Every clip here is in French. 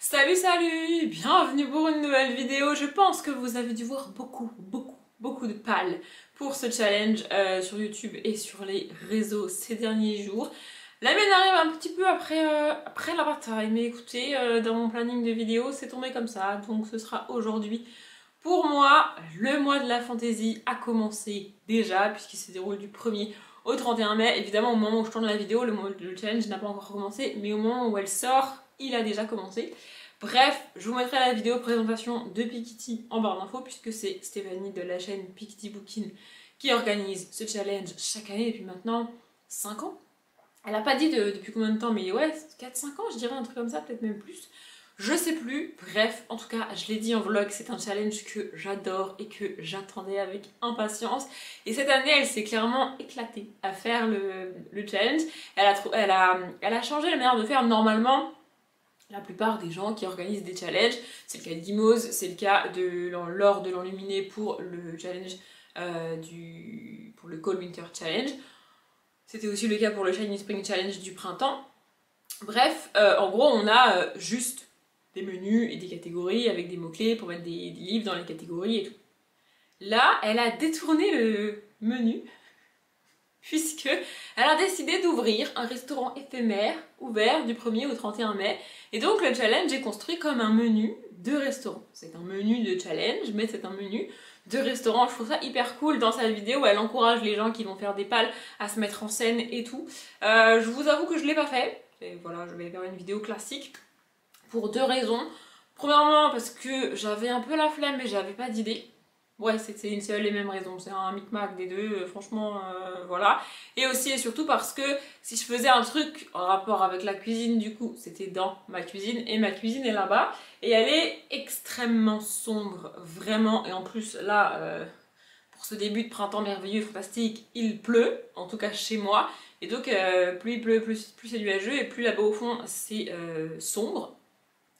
Salut salut, bienvenue pour une nouvelle vidéo. Je pense que vous avez dû voir beaucoup de pales pour ce challenge sur YouTube et sur les réseaux ces derniers jours. La mienne arrive un petit peu après la bataille, mais écoutez, dans mon planning de vidéos, c'est tombé comme ça, donc ce sera aujourd'hui. Pour moi, le mois de la fantaisie a commencé déjà, puisqu'il se déroule du 1er au 31 mai. Évidemment, au moment où je tourne la vidéo, le challenge n'a pas encore commencé, mais au moment où elle sort, il a déjà commencé. Bref, je vous mettrai la vidéo présentation de Piketty en barre d'infos, puisque c'est Stéphanie de la chaîne Piketty Booking qui organise ce challenge chaque année depuis maintenant 5 ans. Elle n'a pas dit depuis combien de temps, mais ouais, 4-5 ans, je dirais, un truc comme ça, peut-être même plus. Je sais plus, bref, en tout cas, je l'ai dit en vlog, c'est un challenge que j'adore et que j'attendais avec impatience. Et cette année, elle s'est clairement éclatée à faire le challenge. Elle a changé la manière de faire. Normalement, la plupart des gens qui organisent des challenges, c'est le cas de Gimose, c'est le cas de Laure de l'Enluminé pour le challenge pour le Cold Winter Challenge. C'était aussi le cas pour le Shiny Spring Challenge du printemps. Bref, en gros, on a juste des menus et des catégories avec des mots-clés pour mettre des livres dans les catégories et tout. Là, elle a détourné le menu puisque elle a décidé d'ouvrir un restaurant éphémère ouvert du 1er au 31 mai. Et donc le challenge est construit comme un menu de restaurant. C'est un menu de challenge, mais c'est un menu de restaurant. Je trouve ça hyper cool dans sa vidéo où elle encourage les gens qui vont faire des pales à se mettre en scène et tout. Je vous avoue que je l'ai pas fait. Et voilà, je vais faire une vidéo classique pour deux raisons. Premièrement, parce que j'avais un peu la flemme et j'avais pas d'idée. Ouais, c'est une seule et même raison, c'est un micmac des deux, franchement, voilà. Et aussi et surtout parce que si je faisais un truc en rapport avec la cuisine, du coup, c'était dans ma cuisine, et ma cuisine est là-bas, et elle est extrêmement sombre, vraiment, et en plus, là, pour ce début de printemps merveilleux, fantastique, il pleut, en tout cas chez moi, et donc, plus il pleut, plus c'est nuageux, et plus là-bas au fond, c'est sombre.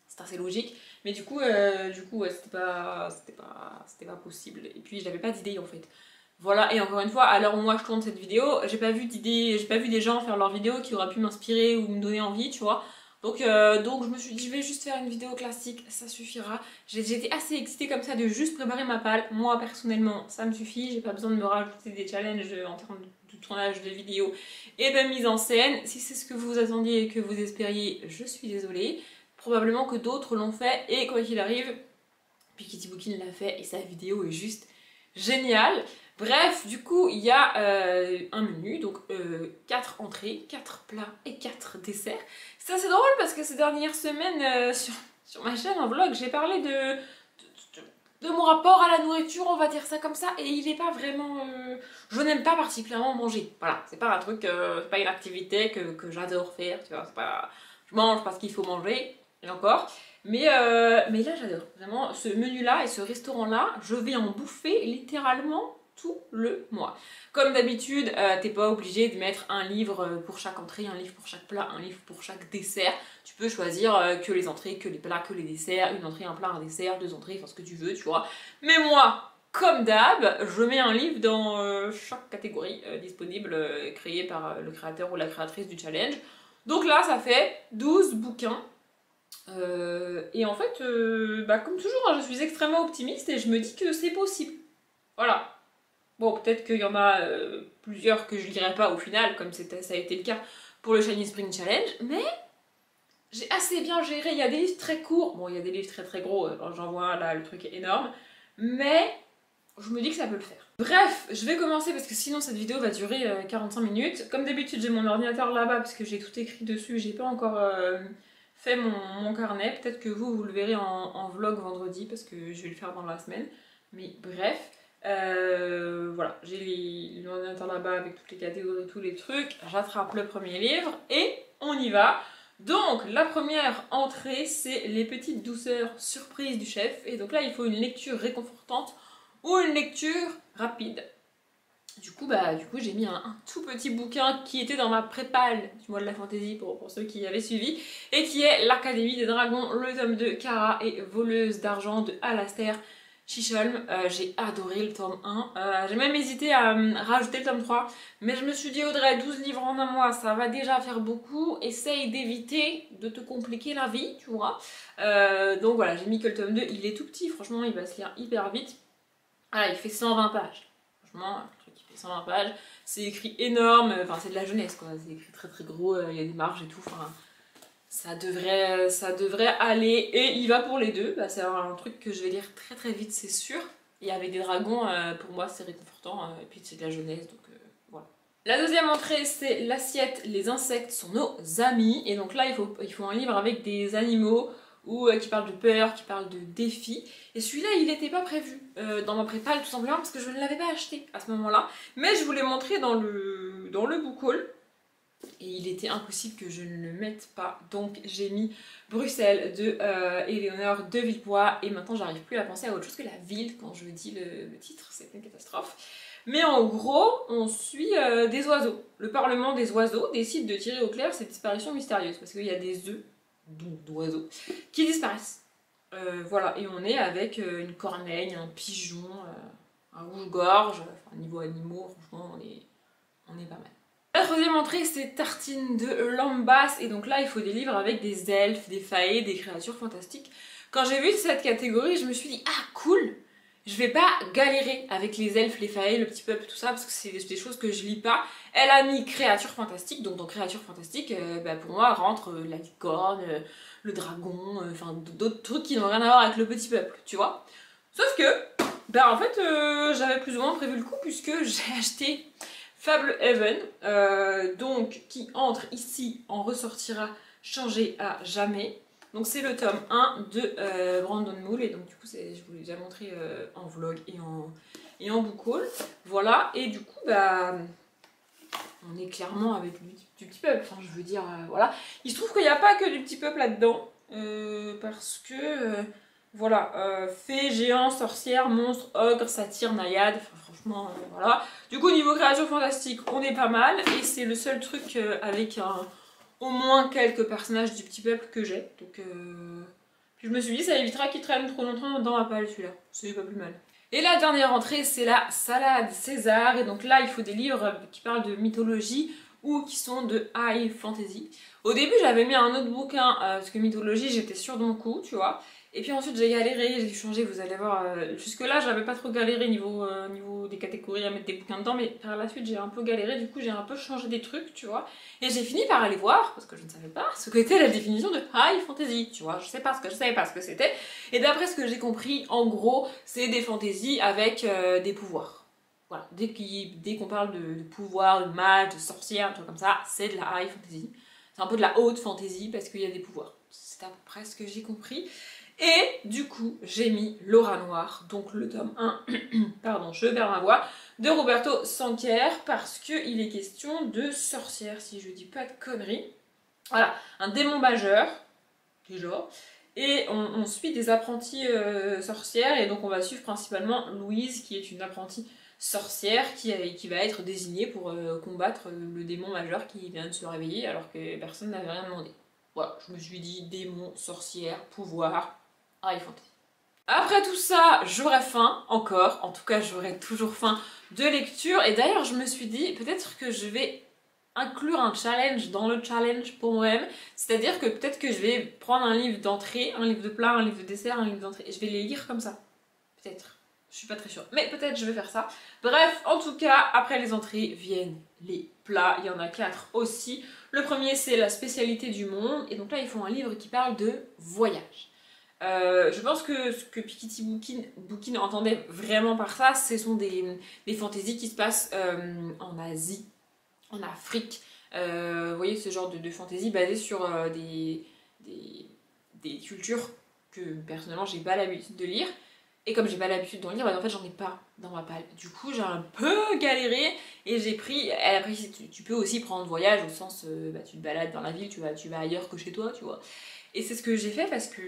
C'est assez logique, mais du coup ouais, c'était pas possible. Et puis j'avais pas d'idée en fait. Voilà, et encore une fois, à l'heure où moi je tourne cette vidéo, j'ai pas vu des gens faire leurs vidéos qui auraient pu m'inspirer ou me donner envie, tu vois. Donc je me suis dit, je vais juste faire une vidéo classique, ça suffira. J'étais assez excitée comme ça de juste préparer ma palle. Moi personnellement, ça me suffit, j'ai pas besoin de me rajouter des challenges en termes de tournage de vidéos et de mise en scène. Si c'est ce que vous attendiez et que vous espériez, je suis désolée. Probablement que d'autres l'ont fait et quoi qu'il arrive, Piketty Booking l'a fait et sa vidéo est juste géniale. Bref, du coup, il y a un menu, donc 4 entrées, 4 plats et 4 desserts. C'est assez drôle parce que ces dernières semaines sur ma chaîne en vlog, j'ai parlé de mon rapport à la nourriture, on va dire ça comme ça, et il est pas vraiment... je n'aime pas particulièrement manger. Voilà, c'est pas un truc, c'est pas une activité que j'adore faire, tu vois, c'est pas... Je mange parce qu'il faut manger, et encore. Mais là, j'adore. Vraiment, ce menu-là et ce restaurant-là, je vais en bouffer littéralement tout le mois. Comme d'habitude, t'es pas obligé de mettre un livre pour chaque entrée, un livre pour chaque plat, un livre pour chaque dessert. Tu peux choisir que les entrées, que les plats, que les desserts, une entrée, un plat, un dessert, deux entrées, enfin ce que tu veux, tu vois. Mais moi, comme d'hab, je mets un livre dans chaque catégorie disponible, créée par le créateur ou la créatrice du challenge. Donc là, ça fait 12 bouquins. Et en fait, comme toujours, hein, je suis extrêmement optimiste et je me dis que c'est possible. Voilà. Bon, peut-être qu'il y en a plusieurs que je lirai pas au final, comme ça a été le cas pour le Shiny Spring Challenge, mais j'ai assez bien géré. Il y a des livres très courts, bon, il y a des livres très gros, j'en vois un là, le truc est énorme, mais je me dis que ça peut le faire. Bref, je vais commencer parce que sinon cette vidéo va durer 45 minutes. Comme d'habitude, j'ai mon ordinateur là-bas parce que j'ai tout écrit dessus, j'ai pas encore fait mon carnet. Peut-être que vous le verrez en vlog vendredi parce que je vais le faire dans la semaine. Mais bref, voilà, j'ai l'ordinateur là-bas avec toutes les catégories, tous les trucs. J'attrape le premier livre et on y va. Donc la première entrée, c'est les petites douceurs surprises du chef. Et donc là, il faut une lecture réconfortante ou une lecture rapide. Du coup, j'ai mis un tout petit bouquin qui était dans ma prépale du mois de la fantaisie pour ceux qui avaient suivi, et qui est l'Académie des Dragons, le tome de Kara et Voleuse d'argent de Alastair Chisholm, j'ai adoré le tome 1. J'ai même hésité à rajouter le tome 3, mais je me suis dit Audrey, 12 livres en un mois, ça va déjà faire beaucoup, essaye d'éviter de te compliquer la vie, tu vois. Donc voilà, j'ai mis que le tome 2, il est tout petit, franchement il va se lire hyper vite. Voilà, il fait 120 pages. Franchement, un truc qui fait 120 pages, c'est écrit énorme, enfin c'est de la jeunesse quoi, c'est écrit très très gros, il y a des marges et tout, enfin ça devrait aller. Et il va pour les deux, bah, c'est un truc que je vais lire très très vite c'est sûr. Et avec des dragons, pour moi c'est réconfortant, et puis c'est de la jeunesse, donc voilà. La deuxième entrée c'est l'assiette, les insectes sont nos amis, et donc là il faut un livre avec des animaux, ou qui parle de peur, qui parle de défis. Et celui-là, il n'était pas prévu dans ma prépa, tout simplement parce que je ne l'avais pas acheté à ce moment-là. Mais je vous l'ai montré dans le book haul. Et il était impossible que je ne le mette pas. Donc j'ai mis Bruxelles de Éléonore de Villebois. Et maintenant, j'arrive plus à penser à autre chose que la ville quand je dis le titre. C'est une catastrophe. Mais en gros, on suit des oiseaux. Le Parlement des oiseaux décide de tirer au clair ces disparitions mystérieuses. Parce qu'il y a des œufs d'oiseaux qui disparaissent. Voilà, et on est avec une corneille, un pigeon, un rouge-gorge, enfin, niveau animaux, franchement, on est pas mal. La troisième entrée, c'est Tartine de Lambas, et donc là, il faut des livres avec des elfes, des faées, des créatures fantastiques. Quand j'ai vu cette catégorie, je me suis dit, ah cool, je vais pas galérer avec les elfes, les faées, le petit peuple, tout ça, parce que c'est des choses que je lis pas. Elle a mis créatures fantastiques, donc dans créatures fantastiques, bah pour moi rentre la licorne, le dragon, enfin d'autres trucs qui n'ont rien à voir avec le petit peuple, tu vois. Sauf que, bah en fait, j'avais plus ou moins prévu le coup, puisque j'ai acheté Fable Heaven, donc qui entre ici, en ressortira changé à jamais. Donc c'est le tome 1 de Brandon Moule, et donc du coup je vous l'ai déjà montré en vlog et en book haul. Voilà, et du coup bah on est clairement avec du petit peuple, enfin je veux dire, voilà. Il se trouve qu'il n'y a pas que du petit peuple là-dedans, parce que voilà, fées, géants, sorcières, monstres, ogres, satyres, naïades, enfin franchement voilà. Du coup niveau créature fantastique on est pas mal, et c'est le seul truc avec au moins quelques personnages du petit peuple que j'ai. Donc puis je me suis dit ça évitera qu'il traîne trop longtemps dans ma palle celui-là, c'est pas plus mal. Et la dernière entrée c'est la salade César, et donc là il faut des livres qui parlent de mythologie ou qui sont de high fantasy. Au début j'avais mis un autre bouquin parce que mythologie j'étais sûre de mon coup, tu vois. Et puis ensuite j'ai galéré, j'ai changé, vous allez voir, jusque là j'avais pas trop galéré niveau des catégories à mettre des bouquins dedans, mais par la suite j'ai un peu galéré, du coup j'ai un peu changé des trucs, tu vois. Et j'ai fini par aller voir, parce que je ne savais pas, ce qu'était la définition de high fantasy, tu vois. Je savais pas ce que c'était, et d'après ce que j'ai compris, en gros, c'est des fantaisies avec des pouvoirs. Voilà, dès qu'on parle de pouvoir, de magie, de sorcière, un truc comme ça, c'est de la high fantasy. C'est un peu de la haute fantasy parce qu'il y a des pouvoirs. C'est à peu près ce que j'ai compris. Et du coup, j'ai mis L'aura noire, donc le tome 1, pardon, je perds ma voix, de Roberto Sanquer, parce qu'il est question de sorcière, si je dis pas de conneries. Voilà, un démon majeur, déjà, et on suit des apprentis sorcières, et donc on va suivre principalement Louise, qui est une apprentie sorcière, qui va être désignée pour combattre le démon majeur qui vient de se réveiller, alors que personne n'avait rien demandé. Voilà, je me suis dit démon, sorcière, pouvoir, high fantasy. Après tout ça, j'aurais faim, encore, en tout cas j'aurais toujours faim de lecture, et d'ailleurs je me suis dit, peut-être que je vais inclure un challenge dans le challenge pour moi-même, c'est-à-dire que peut-être que je vais prendre un livre d'entrée, un livre de plat, un livre de dessert, un livre d'entrée, et je vais les lire comme ça, peut-être. Je suis pas très sûre, mais peut-être je vais faire ça. Bref, en tout cas, après les entrées viennent les plats, il y en a 4 aussi. Le premier c'est la spécialité du monde, et donc là ils font un livre qui parle de voyage. Je pense que ce que Piketty Bookin entendait vraiment par ça, ce sont des fantaisies qui se passent en Asie, en Afrique. Vous voyez ce genre de fantaisie basée sur des cultures que personnellement j'ai pas l'habitude de lire. Et comme j'ai pas l'habitude d'en lire, bah en fait j'en ai pas dans ma palle. Du coup j'ai un peu galéré et j'ai pris... Après tu peux aussi prendre voyage au sens, bah, tu te balades dans la ville, tu vas ailleurs que chez toi, tu vois. Et c'est ce que j'ai fait parce que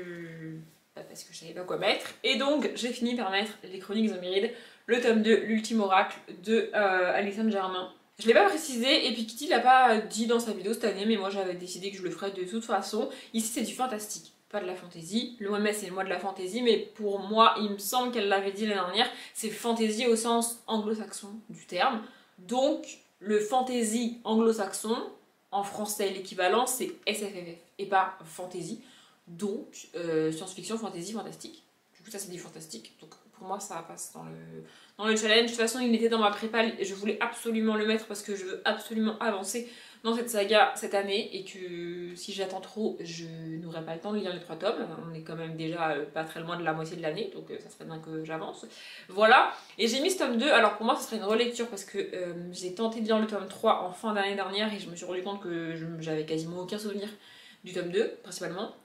je savais pas quoi mettre. Et donc j'ai fini par mettre Les Chroniques Homérides, le tome 2, l'ultime oracle de Alexandre Germain. Je l'ai pas précisé, et puis Kitty l'a pas dit dans sa vidéo cette année, mais moi j'avais décidé que je le ferais de toute façon. Ici c'est du fantastique. pas de la fantasy. Le mois de mai c'est le mois de la fantasy, mais pour moi, il me semble qu'elle l'avait dit l'année dernière, c'est fantasy au sens anglo-saxon du terme. Donc le fantasy anglo-saxon, en français l'équivalent c'est SFFF et pas fantasy. Donc science-fiction, fantasy, fantastique. Du coup ça c'est du fantastique. Donc pour moi ça passe dans le challenge. De toute façon il était dans ma prépa et je voulais absolument le mettre parce que je veux absolument avancer dans cette saga cette année et que si j'attends trop je n'aurai pas le temps de lire les 3 tomes. On est quand même déjà pas très loin de la moitié de l'année donc ça serait bien que j'avance. Voilà, et j'ai mis ce tome 2, alors pour moi ce serait une relecture parce que j'ai tenté de lire le tome 3 en fin d'année dernière et je me suis rendu compte que j'avais quasiment aucun souvenir du tome 2 principalement.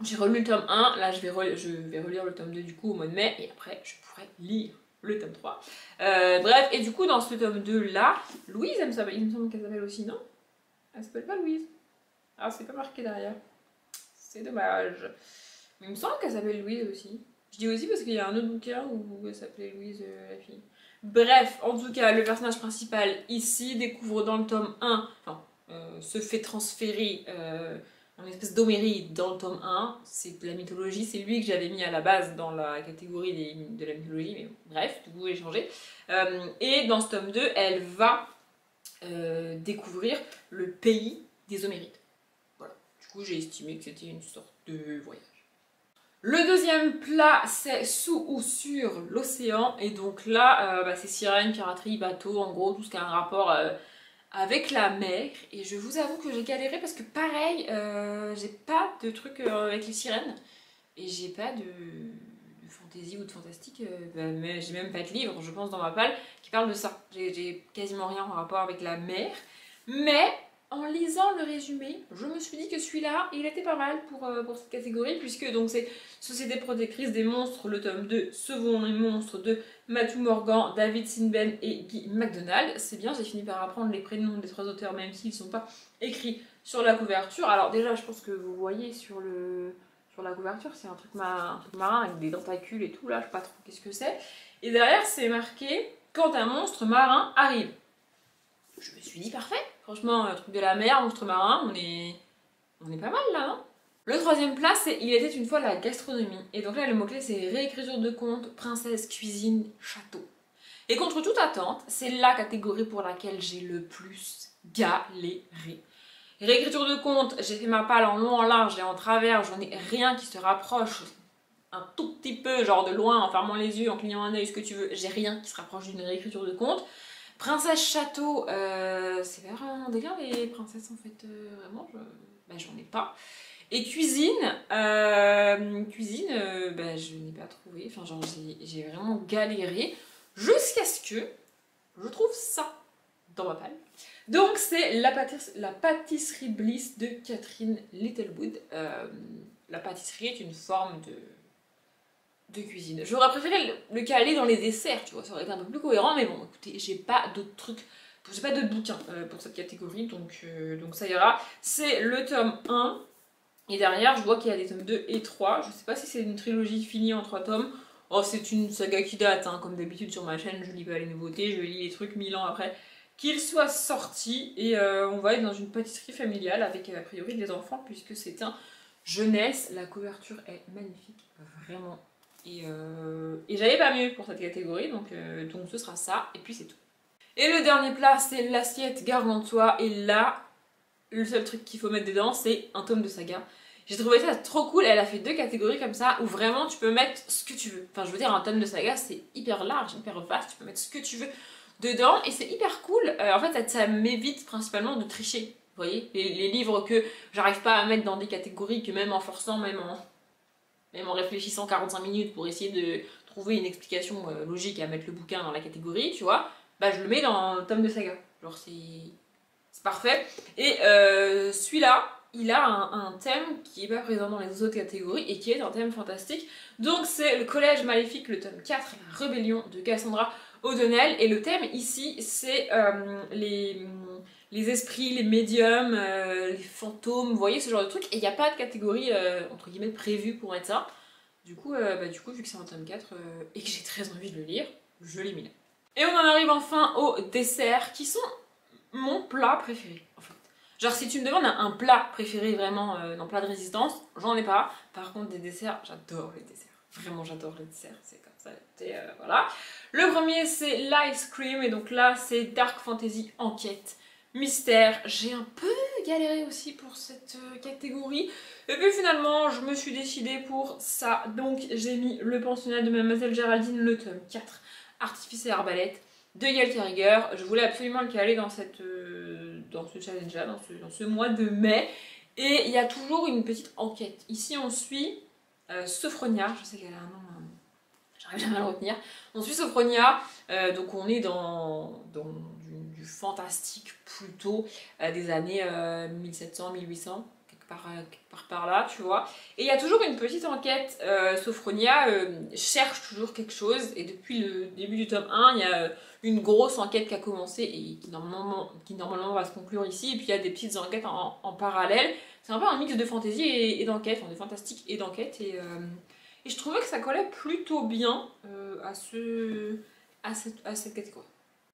J'ai relu le tome 1, là je vais relire le tome 2 du coup au mois de mai et après je pourrai lire le tome 3. Bref, et du coup dans ce tome 2 là, Louise, il me semble qu'elle s'appelle aussi, non? Elle s'appelle pas Louise. Ah, c'est pas marqué derrière. C'est dommage. Mais il me semble qu'elle s'appelle Louise aussi. Je dis aussi parce qu'il y a un autre bouquin où elle s'appelait Louise, la fille. Bref, en tout cas, le personnage principal ici découvre dans le tome 1, enfin, se fait transférer en espèce d'homérie dans le tome 1. C'est de la mythologie, c'est lui que j'avais mis à la base dans la catégorie de la mythologie, mais bon, bref, du coup, j'ai changé. Et dans ce tome 2, elle va découvrir le pays des Homérides. Voilà. Du coup, j'ai estimé que c'était une sorte de voyage. Le deuxième plat, c'est sous ou sur l'océan. Et donc là, c'est sirène, piraterie, bateau, en gros, tout ce qui a un rapport avec la mer. Et je vous avoue que j'ai galéré parce que pareil, j'ai pas de truc avec les sirènes. Et j'ai pas de fantasy ou de fantastique, mais j'ai même pas de livre, je pense, dans ma palle qui parle de ça. J'ai quasiment rien en rapport avec la mer, mais en lisant le résumé, je me suis dit que celui-là, il était pas mal pour cette catégorie, puisque donc c'est Société protectrice des monstres, le tome 2, Sauvons les monstres de Matthew Morgan, David Sinben et Guy McDonald. C'est bien, j'ai fini par apprendre les prénoms des 3 auteurs, même s'ils ne sont pas écrits sur la couverture. Alors déjà, je pense que vous voyez sur la couverture, c'est un truc marin avec des tentacules et tout, là, je sais pas trop qu'est-ce que c'est. Et derrière, c'est marqué « Quand un monstre marin arrive ». Je me suis dit, parfait, franchement, truc de la mer, monstre marin, on est pas mal là, non? Le troisième plat, c'est « Il était une fois la gastronomie ». Et donc là, le mot-clé, c'est réécriture de contes, princesse, cuisine, château. Et contre toute attente, c'est la catégorie pour laquelle j'ai le plus galéré. Réécriture de compte, j'ai fait ma palle en long, en large et en travers, j'en ai rien qui se rapproche un tout petit peu, genre de loin, en fermant les yeux, en clignant un œil, ce que tu veux, j'ai rien qui se rapproche d'une réécriture de compte. Princesse Château, c'est pas vraiment un délire les princesses en fait, vraiment, j'en ai pas. Et cuisine, je n'ai pas trouvé, enfin genre j'ai vraiment galéré, jusqu'à ce que je trouve ça dans ma palle. Donc c'est la pâtisserie Bliss de Catherine Littlewood. La pâtisserie est une forme de cuisine. J'aurais préféré le caler dans les desserts, tu vois, ça aurait été un peu plus cohérent, mais bon, écoutez, j'ai pas d'autres trucs, j'ai pas d'autres bouquins pour cette catégorie, donc ça ira. C'est le tome 1, et derrière, je vois qu'il y a des tomes 2 et 3. Je sais pas si c'est une trilogie finie en 3 tomes. Oh, c'est une saga qui date, hein, comme d'habitude sur ma chaîne, je lis pas les nouveautés, je lis les trucs 1000 ans après qu'il soit sorti, et on va être dans une pâtisserie familiale avec a priori des enfants puisque c'est un jeunesse. La couverture est magnifique, vraiment, et j'avais pas mieux pour cette catégorie, donc ce sera ça, et puis c'est tout. Et le dernier plat, c'est l'assiette gargantua, et là, le seul truc qu'il faut mettre dedans, c'est un tome de saga. J'ai trouvé ça trop cool, elle a fait 2 catégories comme ça, où vraiment tu peux mettre ce que tu veux. Enfin, je veux dire, un tome de saga, c'est hyper large, hyper vaste, tu peux mettre ce que tu veux dedans, et c'est hyper cool. En fait, ça m'évite principalement de tricher. Vous voyez, les livres que j'arrive pas à mettre dans des catégories, que même en forçant, même en réfléchissant 45 minutes pour essayer de trouver une explication logique à mettre le bouquin dans la catégorie, tu vois, je le mets dans le tome de saga. Genre, c'est parfait. Et celui-là, il a un thème qui n'est pas présent dans les autres catégories et qui est un thème fantastique. Donc c'est le Collège Maléfique, le tome 4, la rébellion de Cassandra O'Donnell. Et le thème ici, c'est les esprits, les médiums, les fantômes, vous voyez ce genre de truc. Et il n'y a pas de catégorie, entre guillemets, prévue pour être ça. Du coup, vu que c'est un tome 4 et que j'ai très envie de le lire, je l'ai mis là. Et on en arrive enfin aux desserts qui sont mon plat préféré, en fait. Genre si tu me demandes un plat préféré vraiment dans plat de résistance, j'en ai pas. Par contre des desserts, j'adore les desserts. Vraiment j'adore les desserts, c'est comme ça. Voilà. Le premier c'est l'ice cream et donc là c'est Dark Fantasy enquête mystère. J'ai un peu galéré aussi pour cette catégorie. Et puis finalement je me suis décidée pour ça. Donc j'ai mis le pensionnat de Mademoiselle Géraldine, le tome 4, Artifice et Arbalète de Yael Kariger. Je voulais absolument le caler dans ce challenge-là, dans ce mois de mai. Et il y a toujours une petite enquête. Ici, on suit Sophronia. Je sais qu'elle a un nom, j'arrive jamais à le retenir. On suit Sophronia, donc on est dans du fantastique plutôt des années 1700-1800. Quelque part par là, tu vois. Et il y a toujours une petite enquête. Sophronia cherche toujours quelque chose. Et depuis le début du tome 1, il y a une grosse enquête qui a commencé et qui normalement va se conclure ici. Et puis il y a des petites enquêtes en parallèle. C'est un peu un mix de fantaisie et d'enquête, enfin de fantastique et d'enquête. Et je trouvais que ça collait plutôt bien à cette catégorie.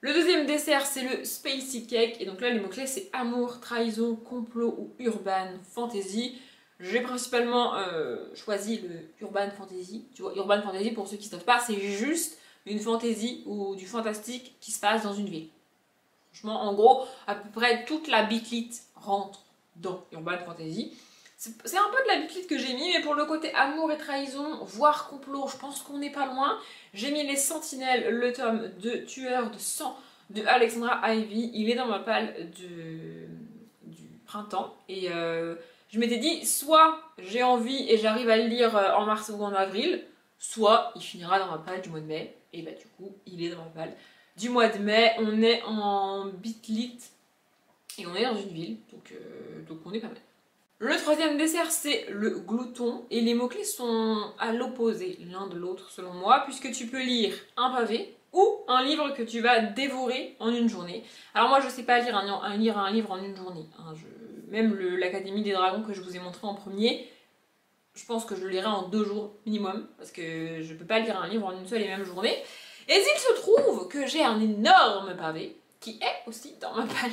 Le deuxième dessert, c'est le Spacey Cake. Et donc là, les mots-clés, c'est amour, trahison, complot ou urban fantasy. J'ai principalement choisi le urban fantasy. Tu vois, urban fantasy, pour ceux qui ne savent pas, c'est juste une fantasy ou du fantastique qui se passe dans une ville. Franchement, en gros, à peu près toute la bitlit rentre dans urban fantasy. C'est un peu de la bitlit que j'ai mis, mais pour le côté amour et trahison, voire complot, je pense qu'on n'est pas loin. J'ai mis Les Sentinelles, le tome de Tueur de sang de Alexandra Ivy. Il est dans ma palle du printemps. Et je m'étais dit, soit j'ai envie et j'arrive à le lire en mars ou en avril, soit il finira dans ma palle du mois de mai. Et bah du coup, il est dans ma palle du mois de mai. On est en bitlit et on est dans une ville, donc on est pas mal. Le troisième dessert, c'est le glouton, et les mots-clés sont à l'opposé l'un de l'autre selon moi, puisque tu peux lire un pavé ou un livre que tu vas dévorer en une journée. Alors moi je sais pas lire un livre en une journée, hein. Même l'Académie des Dragons que je vous ai montré en premier, je pense que je le lirai en 2 jours minimum, parce que je peux pas lire un livre en une seule et même journée. Et il se trouve que j'ai un énorme pavé, qui est aussi dans ma palle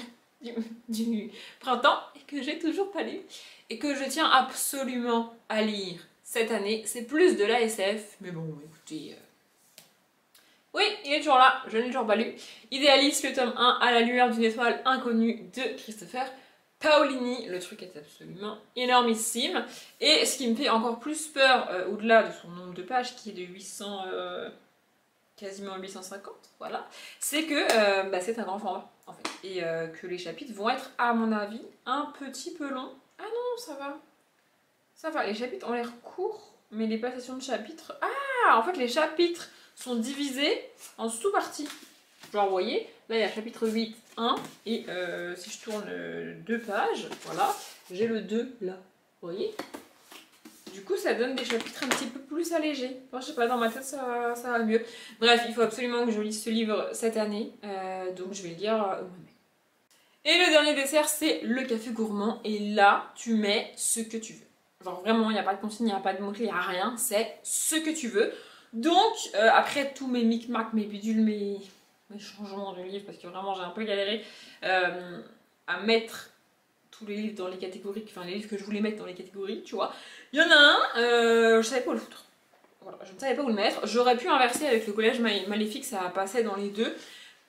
du printemps, et que j'ai toujours pas lu, et que je tiens absolument à lire cette année. C'est plus de l'ASF, mais bon, écoutez... Oui, il est toujours là, je n'ai toujours pas lu. Idéaliste, le tome 1, à la lueur d'une étoile inconnue de Christopher Paolini. Le truc est absolument énormissime. Et ce qui me fait encore plus peur, au-delà de son nombre de pages, qui est de 800... quasiment 850, voilà, c'est que c'est un grand format, en fait. Et que les chapitres vont être, à mon avis, un petit peu longs. Ah non, ça va. Ça va, les chapitres ont l'air courts, mais les passations de chapitres... Ah, en fait, les chapitres sont divisés en sous-parties. Genre, vous voyez, là, il y a chapitre 8, 1, et si je tourne 2 pages, voilà, j'ai le 2 là, vous voyez. Du coup, ça donne des chapitres un petit peu plus allégés. Enfin, je sais pas, dans ma tête, ça va mieux. Bref, il faut absolument que je lise ce livre cette année, donc je vais le lire au mois de mai. Et le dernier dessert, c'est le café gourmand, et là, tu mets ce que tu veux. Genre vraiment, il n'y a pas de consigne, il n'y a pas de mots-clés, il n'y a rien, c'est ce que tu veux. Donc, après tous mes micmacs, mes bidules, mes changements de livre, parce que vraiment j'ai un peu galéré à mettre tous les livres dans les catégories, enfin les livres que je voulais mettre dans les catégories, tu vois. Il y en a un, je savais pas où le foutre. Voilà, je ne savais pas où le mettre. J'aurais pu inverser avec le collège maléfique, ça passait dans les deux.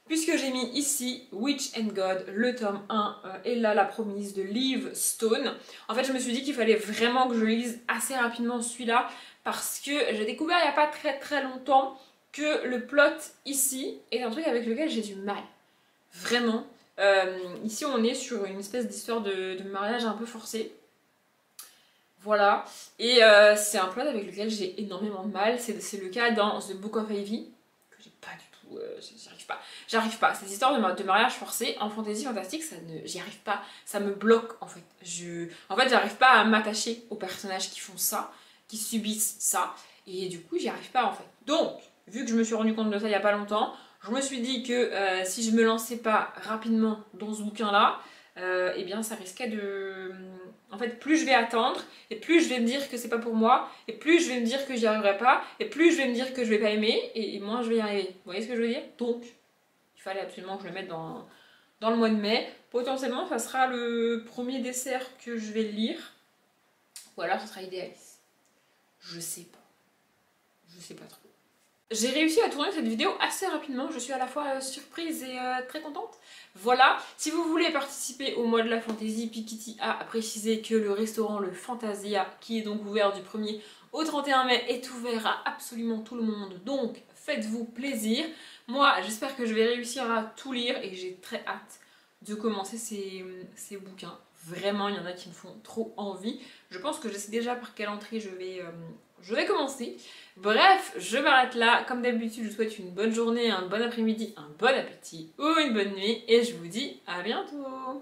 Puisque j'ai mis ici Witch and God, le tome 1, et là la promise de Liv Stone. En fait, je me suis dit qu'il fallait vraiment que je lise assez rapidement celui-là, parce que j'ai découvert il n'y a pas très longtemps que le plot ici est un truc avec lequel j'ai du mal. Vraiment. Ici, on est sur une espèce d'histoire de mariage un peu forcé. Voilà. Et c'est un plot avec lequel j'ai énormément de mal. C'est le cas dans The Book of Ivy, que j'ai pas du tout... J'arrive pas. Cette histoire de mariage forcé en fantasy fantastique, j'y arrive pas. Ça me bloque en fait. En fait, j'arrive pas à m'attacher aux personnages qui font ça, qui subissent ça. Et du coup, j'y arrive pas en fait. Donc, vu que je me suis rendu compte de ça il y a pas longtemps, je me suis dit que si je me lançais pas rapidement dans ce bouquin-là, eh bien ça risquait de... En fait, plus je vais attendre, et plus je vais me dire que c'est pas pour moi, et plus je vais me dire que j'y arriverai pas, et plus je vais me dire que je vais pas aimer, et moins je vais y arriver. Vous voyez ce que je veux dire? Donc, il fallait absolument que je le mette dans le mois de mai. Potentiellement, ça sera le premier dessert que je vais lire. Ou alors, ça sera Idéalis. Je sais pas. Je sais pas trop. J'ai réussi à tourner cette vidéo assez rapidement, je suis à la fois surprise et très contente. Voilà, si vous voulez participer au mois de la fantaisie, Pikitty a précisé que le restaurant Le Fantasia, qui est donc ouvert du 1er au 31 mai, est ouvert à absolument tout le monde, donc faites-vous plaisir. Moi, j'espère que je vais réussir à tout lire et j'ai très hâte de commencer ces bouquins. Vraiment, il y en a qui me font trop envie. Je pense que je sais déjà par quelle entrée je vais commencer. Bref, je m'arrête là. Comme d'habitude, je vous souhaite une bonne journée, un bon après-midi, un bon appétit ou une bonne nuit. Et je vous dis à bientôt.